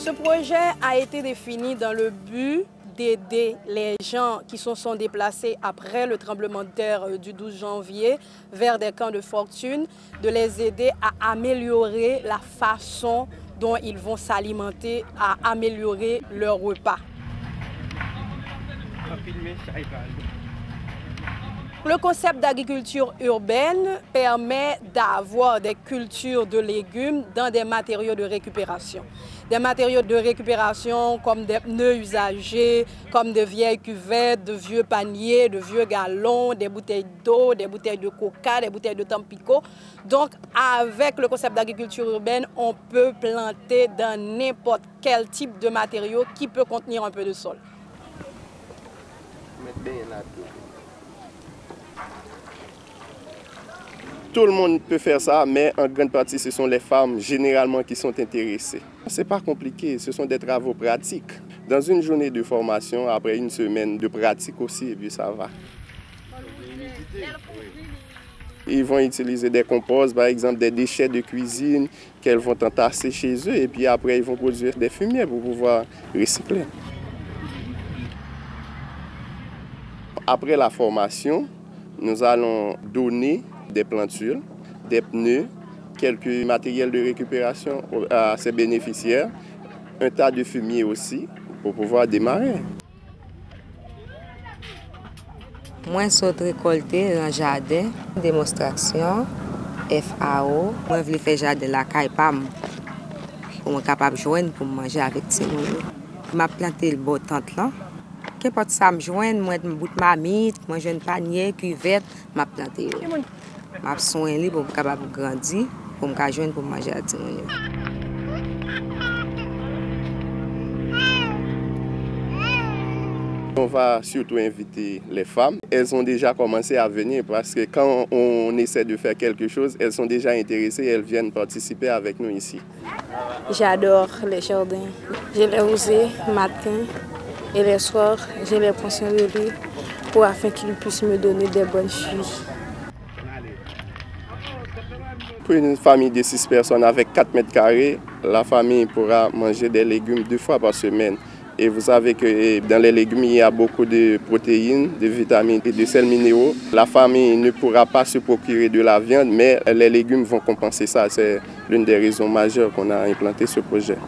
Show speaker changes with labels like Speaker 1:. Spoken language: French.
Speaker 1: Ce projet a été défini dans le but d'aider les gens qui se sont déplacés après le tremblement de terre du 12 janvier vers des camps de fortune, de les aider à améliorer la façon dont ils vont s'alimenter, à améliorer leur repas. Le concept d'agriculture urbaine permet d'avoir des cultures de légumes dans des matériaux de récupération. Des matériaux de récupération comme des pneus usagés, comme de vieilles cuvettes, de vieux paniers, de vieux galons, des bouteilles d'eau, des bouteilles de coca, des bouteilles de Tampico. Donc avec le concept d'agriculture urbaine, on peut planter dans n'importe quel type de matériau qui peut contenir un peu de sol.
Speaker 2: Tout le monde peut faire ça, mais en grande partie, ce sont les femmes généralement qui sont intéressées. Ce n'est pas compliqué, ce sont des travaux pratiques. Dans une journée de formation, après une semaine de pratique aussi, et puis ça va. Ils vont utiliser des composts, par exemple des déchets de cuisine qu'elles vont entasser chez eux, et puis après ils vont produire des fumiers pour pouvoir recycler. Après la formation, nous allons donner des plantules, des pneus, quelques matériels de récupération à ses bénéficiaires, un tas de fumier aussi pour pouvoir démarrer.
Speaker 3: Moi, je récolter dans le jardin, démonstration, FAO. Moi, je veux faire jardin la caille-pam pour être capable de joindre pour manger avec ces gens. Je vais planter le beau tente là. Qu'importe ça me joindre, moi, je bout ma mythe, moi, j'ai un panier, cuvette, je vais planter. Je vais soigner pour être capable de grandir, pour me joindre pour manger avec ces gens.
Speaker 2: On va surtout inviter les femmes. Elles ont déjà commencé à venir parce que quand on essaie de faire quelque chose, elles sont déjà intéressées et elles viennent participer avec nous ici.
Speaker 4: J'adore les jardins. Je les rosés matin et les soirs, je les prends sur le lit afin qu'ils puissent me donner des bonnes fruits.
Speaker 2: Pour une famille de 6 personnes avec 4 mètres carrés, la famille pourra manger des légumes 2 fois par semaine. Et vous savez que dans les légumes, il y a beaucoup de protéines, de vitamines et de sels minéraux. La famille ne pourra pas se procurer de la viande, mais les légumes vont compenser ça. C'est l'une des raisons majeures qu'on a implanté ce projet.